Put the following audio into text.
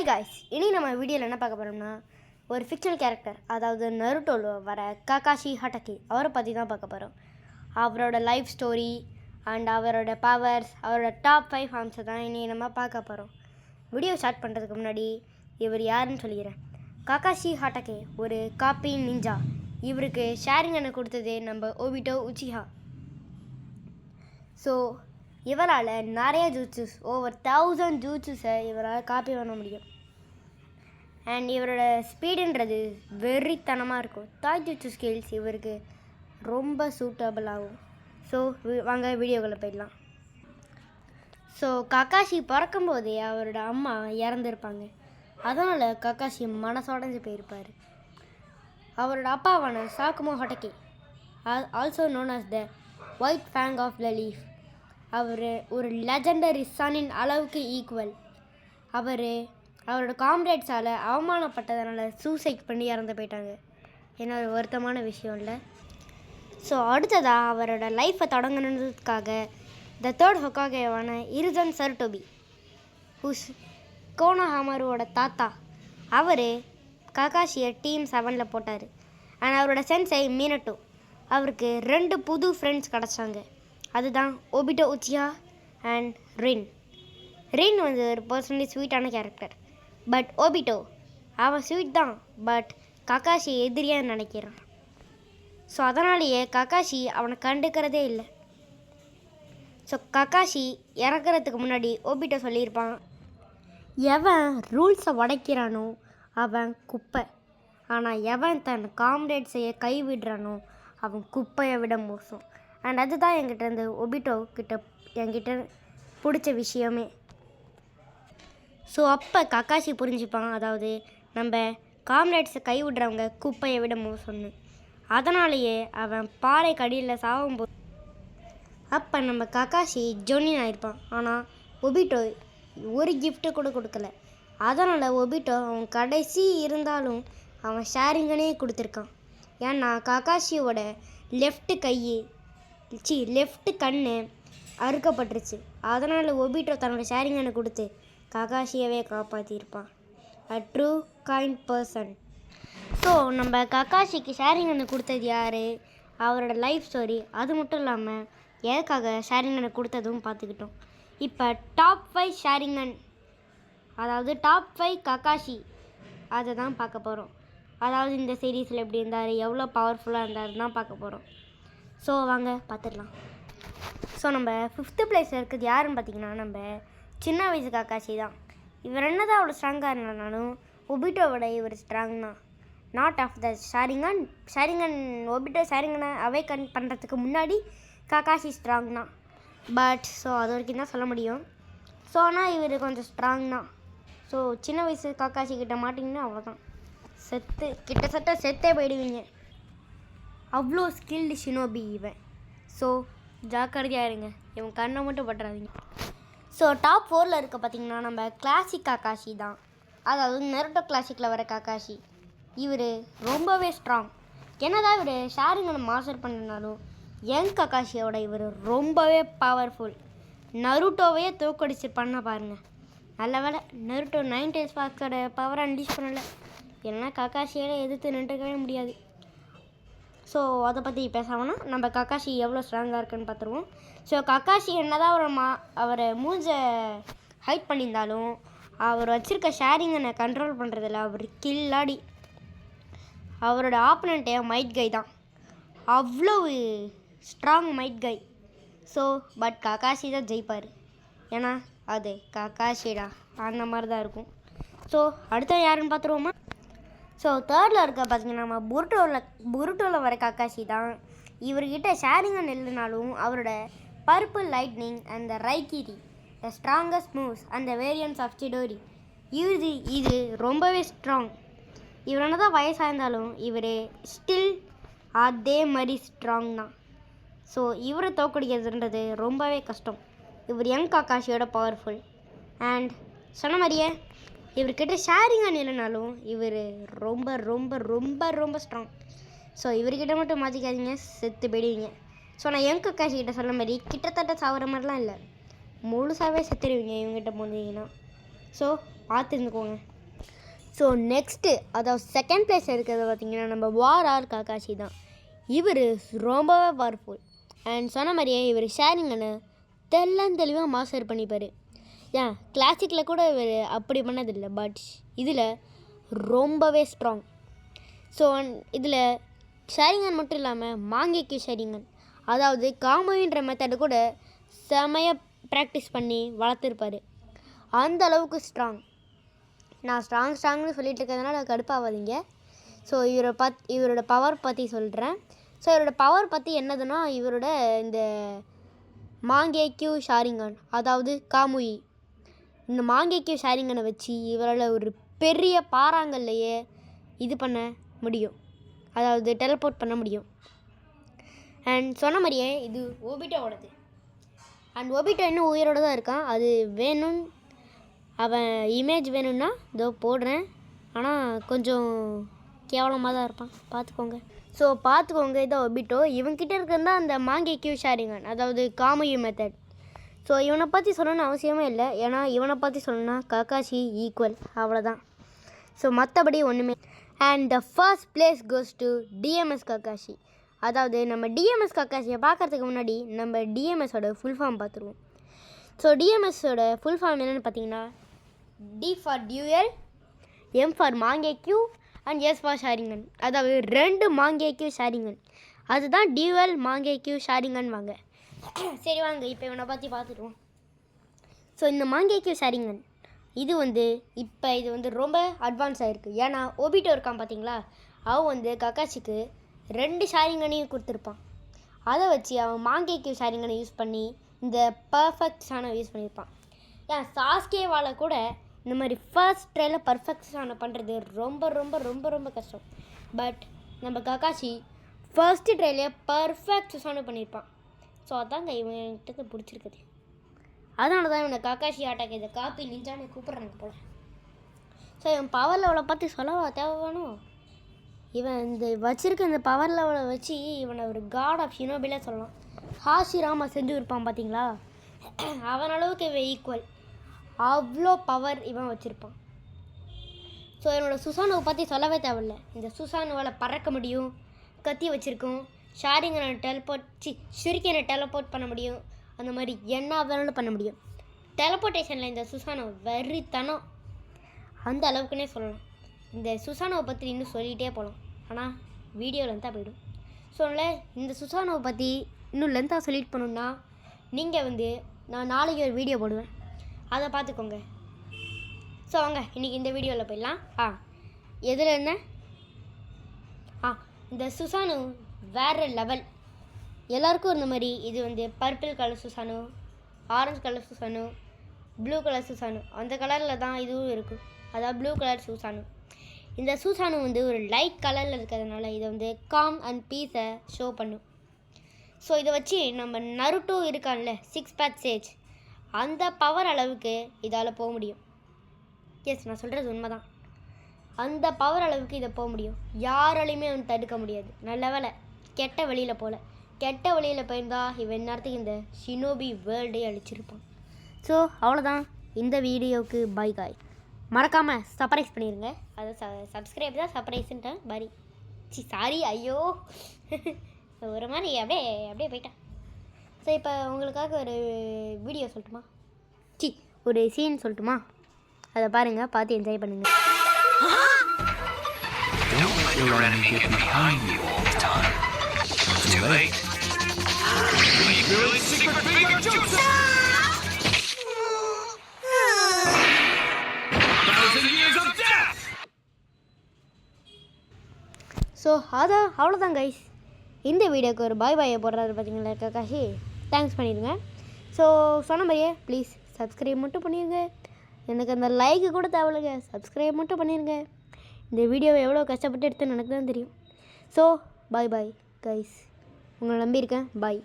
Hi guys, இனி நம்ம வீடியோவில் என்ன பார்க்க போகிறோம்னா ஒரு ஃபிக்ஷனல் கேரக்டர், அதாவது நருட்டோவில் வர ககாஷி ஹட்டகி அவரை பற்றி தான் பார்க்க போகிறோம். அவரோட லைஃப் ஸ்டோரி அண்ட் அவரோட பவர்ஸ், அவரோட டாப் 5 ஃபார்ம்ஸை தான் இனி நம்ம பார்க்க போகிறோம். வீடியோ ஸ்டார்ட் பண்ணுறதுக்கு முன்னாடி இவர் யாருன்னு சொல்லிக்கிறேன். ககாஷி ஹட்டகி ஒரு காப்பி நிஞ்சா. இவருக்கு ஷேரிங்கனை கொடுத்தது நம்ம ஒபிட்டோ உச்சிஹா. ஸோ இவரால் நிறைய ஜூட்ஸஸ், ஓவர் 1000 ஜூட்ஸஸை இவரால் காப்பி பண்ண முடியும். அண்ட் இவரோட ஸ்பீடுன்றது வெறித்தனமாக இருக்கும். தாய் ஜூட்ஸு ஸ்கில்ஸ் இவருக்கு ரொம்ப சூட்டபிள் ஆகும். ஸோ வாங்க வீடியோக்குள்ளே போயிடலாம். ஸோ ககாஷி பிறக்கும்போதே அவரோட அம்மா இறந்துருப்பாங்க. அதனால் ககாஷி மனசோடைஞ்சு போயிருப்பார். அவரோட அப்பாவான Sakumo Hatake, also known as the White Fang of the Leaf, அவர் ஒரு லெஜண்டரி சன்னின் அளவுக்கு ஈக்குவல். அவரோட காம்ரேட்ஸால் அவமானப்பட்டதுனால சூசைட் பண்ணி இறந்து போயிட்டாங்க. என்ன ஒரு வருத்தமான விஷயம் இல்லை. ஸோ அடுத்ததாக அவரோட லைஃப்பை தொடங்கினதுக்காக த தேர்ட் ஹொக்காகேவான இருசன் சருட்டோபி, ஹூஸ் கோனோஹாமருவோட தாத்தா, அவர் ககாஷியை டீம் 7 போட்டார். அண்ட் அவரோட சென்சை மீனட்டோ, அவருக்கு 2 புது ஃப்ரெண்ட்ஸ் கிடச்சாங்க. அதுதான் ஒபிட்டோ உச்சிஹா அண்ட் ரின். ரின் வந்து ஒரு பர்சனலி ஸ்வீட்டான கேரக்டர். பட் ஒபிட்டோ அவன் ஸ்வீட் தான், பட் ககாஷி எதிரியாக நினைக்கிறான். ஸோ அதனாலேயே ககாஷி அவனை கண்டுக்கிறதே இல்லை. ஸோ ககாஷி இறக்குறதுக்கு முன்னாடி ஒபிட்டோ சொல்லியிருப்பான், எவன் ரூல்ஸை உடைக்கிறானோ அவன் குப்பை, ஆனால் எவன் தன் காம்ரேட்ஸையை கைவிடுறானோ அவன் குப்பையை விட மோசம். அண்ட் அதுதான் என்கிட்ட ஒபிட்டோ என்கிட்ட பிடிச்ச விஷயமே. ஸோ அப்போ ககாஷி புரிஞ்சுப்பான், அதாவது நம்ம காம்ரேட்ஸை கைவிடுறவங்க குப்பையை விட மோசம்னு. அதனாலேயே அவன் பாறை கடியில் சாகும்போது அப்போ நம்ம ககாஷி ஜொனின் ஆயிருப்பான். ஆனால் ஒபிட்டோ ஒரு கிஃப்ட்டு கூட கொடுக்கல. அதனால் ஒபிட்டோ அவன் கடைசி இருந்தாலும் அவன் ஷேரிங்கனே கொடுத்துருக்கான். ஏன்னா ககாஷியோட லெஃப்ட் கண்ணு அறுக்கப்பட்டுருச்சு. அதனால் ஒபிட்டோ தன்னோட ஷேரிங்கனை கொடுத்து ககாஷியவே காப்பாற்றியிருப்பான். A true kind person. So நம்ம ககாஷிக்கு ஷேரிங்கனை கொடுத்தது யார், அவரோட லைஃப் ஸ்டோரி, அது மட்டும் இல்லாமல் எதுக்காக ஷேரிங்கனை கொடுத்ததும் பார்த்துக்கிட்டோம். இப்போ டாப் 5 ஷேரிங்கன், அதாவது டாப் 5 ககாஷி, அதை தான் பார்க்க போகிறோம். அதாவது இந்த சீரீஸில் எப்படி இருந்தார், எவ்வளோ பவர்ஃபுல்லாக இருந்தார் தான் பார்க்க போகிறோம். ஸோ வாங்க பார்த்துடலாம். ஸோ நம்ம 5th பிளேஸில் இருக்கிறது யாருன்னு பார்த்தீங்கன்னா நம்ம சின்ன வயசு ககாஷி தான். இவர் என்ன தான் அவ்வளோ ஸ்ட்ராங்காக இருந்தாலும் ஒபிட்டோவோட இவர் ஸ்ட்ராங் தான். Not of the Sharingan Obito ஷேரிங்கனை அவேக்கன் பண்ணுறதுக்கு முன்னாடி ககாஷி ஸ்ட்ராங் தான். பட் ஸோ அது வரைக்கும் தான் சொல்ல முடியும். ஸோ ஆனால் இவர் கொஞ்சம் ஸ்ட்ராங் தான். ஸோ சின்ன வயசு ககாஷி கிட்ட மாட்டிங்கன்னா அவ்வளோதான், கிட்டத்தட்ட செத்தே போயிடுவீங்க. அவ்வளோ ஸ்கில்டு ஷினோபி இவன். ஸோ ஜாக்கிரதையாக இருங்க, இவன் கண்ணை மட்டும் பட்டுறாதீங்க. ஸோ டாப் 4ல் இருக்க பார்த்திங்கன்னா நம்ம கிளாசிக் ககாஷி தான், அதாவது நருட்டோ கிளாசிக்கில் வர ககாஷி. இவர் ரொம்பவே ஸ்ட்ராங். என்னதான் இவர் ஷேரிங்கனை மாஸ்டர் பண்ணினாலும் யங் ககாஷியோட இவர் ரொம்பவே பவர்ஃபுல். நருட்டோவையே தோக்கடிச்சு பண்ண பாருங்கள். நல்ல வேலை நருட்டோ 9 டேஸ் பாக்ஸோட பவரை அன்லீஸ் பண்ணலை, ஏன்னா ககாஷியோட எதிர்த்து நின்றுக்கவே முடியாது. ஸோ அதை பற்றி பேசாமன்னா நம்ம ககாஷி எவ்வளோ ஸ்ட்ராங்காக இருக்குன்னு பார்த்துருவோம். ஸோ ககாஷி என்ன தான் அவரை மூஞ்சை ஹைட் பண்ணியிருந்தாலும் அவர் வச்சுருக்க ஷேரிங்கனை கண்ட்ரோல் பண்ணுறதில்ல. அவர் கில்லாடி. அவரோட ஆப்பனண்ட்டே மைட் கை தான், அவ்வளோ strong might guy. So but Kakashi தான் ஜெயிப்பார், ஏன்னா அது ககாஷிடா, அந்த மாதிரி தான் இருக்கும். ஸோ அடுத்த யாருன்னு பார்த்துருவோமா. ஸோ 3ர்டில் இருக்க பார்த்திங்கன்னா நம்ம புருட்டோவில் வர ககாஷி தான். இவர்கிட்ட ஷேரிங்கன் இல்லைனாலும் அவரோட purple lightning and the Raikiri, the strongest moves and the variance of Chidori, இது ரொம்பவே ஸ்ட்ராங். இவர் என்ன தான் வயசாயிருந்தாலும் இவர் ஸ்டில் அதே மாதிரி ஸ்ட்ராங் தான். ஸோ இவரை தோக்கடிக்கிறதுன்றது ரொம்பவே கஷ்டம். இவர் யங் ககாஷியோட பவர்ஃபுல். அண்ட் சொன்ன மாதிரியே இவர்கிட்ட ஷேரிங்கன் இல்லைனாலும் இவர் ரொம்ப ரொம்ப ரொம்ப ரொம்ப ஸ்ட்ராங். ஸோ இவர்கிட்ட மட்டும் மாற்றிக்காதீங்க, செத்து போயிடுவீங்க. ஸோ நான் யங் ககாஷி கிட்ட சொல்ல மாதிரி கிட்டத்தட்ட சாகிற மாதிரிலாம் இல்லை, முழுசாகவே செத்துடுவீங்க இவங்ககிட்ட போனீங்கன்னா. ஸோ பார்த்து இருந்துக்கோங்க. ஸோ நெக்ஸ்ட்டு அதாவது செகண்ட் பிளேஸில் இருக்கிறது பார்த்திங்கன்னா நம்ம வார் ஆர் காக்காஷி தான். இவர் ரொம்பவே பவர்ஃபுல் அண்ட் சொன்ன மாதிரியே இவர் ஷேரிங்கன்னு தெளிவாக மாஸ்டர் பண்ணிப்பார். ஏன் கிளாசிக்கில் கூட இவர் அப்படி பண்ணதில்லை, பட் இதில் ரொம்பவே ஸ்ட்ராங். ஸோ இதில் ஷேரிங்கன் மட்டும் இல்லாமல் மாங்கேக்கு ஷேரிங்கன் அதாவது காமோயின்ற மெத்தடு கூட செமையாக ப்ராக்டிஸ் பண்ணி வளர்த்துருப்பார். அந்த அளவுக்கு ஸ்ட்ராங். நான் ஸ்ட்ராங்னு சொல்லிட்டு இருக்கிறதுனால கடுப்பாகாதீங்க. ஸோ இவரோட பவர் பற்றி சொல்கிறேன். ஸோ இவரோட பவர் பற்றி என்னதுன்னா, இவரோட இந்த மாங்கேக்யூ ஷாரிங்கன் அதாவது காமுயி, இந்த மாங்கேக்யூ ஷாரிங்கனை வச்சு இவரால் ஒரு பெரிய பாறாங்கல்லையே இது பண்ண முடியும், அதாவது டெலபோர்ட் பண்ண முடியும். அண்ட் சொன்ன மாதிரியே இது ஒபிட்டோவோடது. அண்ட் ஒபிட்டோ இன்னும் உயிரோடு தான் இருக்கான். அது வேணும், அவன் இமேஜ் வேணும்னா இதோ போடுறேன். ஆனால் கொஞ்சம் கேவலமாக தான் இருப்பான், பார்த்துக்கோங்க. ஸோ பார்த்துக்கோங்க, இதை ஒபிட்டோ. இவன்கிட்ட இருக்கிறது தான் அந்த மாங்கேக்யூ ஷேரிங்கன் அதாவது காமுயி மெத்தட். ஸோ இவனை பற்றி சொல்லணும்னு அவசியமே இல்லை, ஏன்னா இவனை பற்றி சொல்லணும்னா கக்காஷி ஈக்குவல், அவ்வளோதான். ஸோ மற்றபடி ஒன்றுமே. And the first place goes to DMS Kakashi. அதாவது நம்ம டிஎம்எஸ் கக்காஷியை பார்க்குறதுக்கு முன்னாடி நம்ம டிஎம்எஸோட ஃபுல் ஃபார்ம் பார்த்துருவோம். ஸோ டிஎம்எஸோட ஃபுல் ஃபார்ம் என்னென்னு பார்த்தீங்கன்னா, D for dual, M for Mangekyo and S for Sharingan. அதாவது 2 மாங்கேக்யூ ஷாரிங்கன், அதுதான் டியூயல் மாங்கேக்யூ ஷாரிங்கன் வாங்க. சரி வாங்க இப்போ இவனை பற்றி பார்த்துருவோம். ஸோ இந்த மாங்கேக்யூ ஷாரிங்கன் இது வந்து ரொம்ப அட்வான்ஸ் ஆகிருக்கு. ஏன்னா ஒபிட்டோ இருக்கான் பார்த்தீங்களா, அவன் கக்காஷிக்கு 2 ஷாரிங்கனையும் கொடுத்துருப்பான். அதை வச்சு அவன் மாங்கேக்யூ ஷாரிங்கனை யூஸ் பண்ணி இந்த பர்ஃபெக்ட் ஷானை யூஸ் பண்ணியிருப்பான். ஏன் சாஸ்கேவால் கூட இந்த மாதிரி ஃபர்ஸ்ட் ட்ரையில் பர்ஃபெக்ட் ஷானை பண்ணுறது ரொம்ப ரொம்ப ரொம்ப ரொம்ப கஷ்டம். பட் நம்ம கக்காஷி ஃபர்ஸ்ட்டு ட்ரையிலே பர்ஃபெக்ட் ஷானை பண்ணியிருப்பான். ஸோ அதாங்க இவன்கிட்ட பிடிச்சிருக்குது. அதனால தான் இவனை கக்காஷி ஆட்டாக்கு இதை காப்பி நிஞ்சான்னு கூப்பிட்றாங்க போல். ஸோ இவன் பவர் லெவலை பற்றி சொல்லவா தேவை வேணும்? இவன் இந்த வச்சுருக்க இந்த பவர் லெவலை வச்சு இவனை ஒரு காட் ஆஃப் ஷினோபிலே சொல்லலாம். ஹாஷிராமா செஞ்சு இருப்பான் பார்த்தீங்களா, அவன் அளவுக்கு இவன் ஈக்குவல். அவ்வளோ பவர் இவன் வச்சுருப்பான். ஸோ என்னோட சுசானுவை பற்றி சொல்லவே தேவையில்லை. இந்த சுசானுவால் பறக்க முடியும், கத்தி வச்சுருக்கோம், ஷாரிங்கனை ஷுரிக்கனை டெலபோர்ட் பண்ண முடியும், அந்த மாதிரி என்ன வேணாலும் பண்ண முடியும். டெலபோர்ட்டேஷனில் இந்த சுசானோ வெறித்தனம் அந்த அளவுக்குன்னே சொல்லலாம். இந்த சுசானோவை பற்றி இன்னும் சொல்லிகிட்டே போகலாம், ஆனால் வீடியோ லென்த்தாக போயிடும். ஸோ இந்த சுசானோவை பற்றி இன்னும் லென்த்தாக சொல்லிட்டு போகணுன்னா நீங்கள் நான் நாளைக்கு ஒரு வீடியோ போடுவேன், அதை பார்த்துக்கோங்க. ஸோ வாங்க இன்றைக்கி இந்த வீடியோவில் போயிடலாம். எதில் என்ன இந்த சுசானு வேறு லெவல். எல்லாருக்கும் இந்த மாதிரி இது பர்பிள் கலர் சுசானு, ஆரஞ்சு கலர் சுசானு, ப்ளூ கலர் சுசானு, அந்த கலரில் தான் இதுவும் இருக்குது, அதாவது ப்ளூ கலர் சுசானு. இந்த சுசானு ஒரு லைட் கலரில் இருக்கிறதுனால இதை காம் அண்ட் பீஸை ஷோ பண்ணும். ஸோ இதை வச்சு நம்ம நருட்டோ இருக்கான்ல 6 பேக் சேஜ், அந்த பவர் அளவுக்கு இதால் போக முடியும். எஸ், நான் சொல்கிறது உண்மை தான். அந்த பவர் அளவுக்கு இதை போக முடியும், யாராலையுமே தடுக்க முடியாது. நல்ல வேலை கெட்ட வழியில் போகல. கெட்ட வழியில் போயிருந்தா இவன் நேரத்துக்கு இந்த ஷினோபி வேர்ல்டே அழிச்சிருப்பான். ஸோ அவ்வளோதான், இந்த வீடியோவுக்கு பை காய். மறக்காமல் சர்ப்ரைஸ் பண்ணிடுங்க. அதை சப்ஸ்கிரைப் தான் சர்ப்ரைஸுன்ட்டேன் பாரி சாரி ஐயோ ஒரு மாதிரி அப்படியே போயிட்டேன். ஸோ இப்போ உங்களுக்காக ஒரு வீடியோ சொல்லட்டுமா, ஒரு சீன் சொல்லட்டுமா, அதை பாருங்கள், பார்த்து என்ஜாய் பண்ணுங்கள். ஸோ அவ்வளோதான் கைஸ். இந்த வீடியோக்கு ஒரு பாய் போடுறாரு பார்த்தீங்களா கக்காஷி, தேங்க்ஸ் பண்ணிடுங்க. ஸோ சொன்ன மாதிரியே ப்ளீஸ் சப்ஸ்கிரைப் மட்டும் பண்ணிடுங்க. எனக்கு அந்த லைக்கு கூட தேவையில்லைங்க, சப்ஸ்கிரைப் மட்டும் பண்ணிடுங்க. இந்த வீடியோவை எவ்வளோ கஷ்டப்பட்டு எடுத்துன்னு எனக்கு தான் தெரியும். ஸோ பாய் கைஸ், உங்களை நம்பியிருக்கேன். பாய்.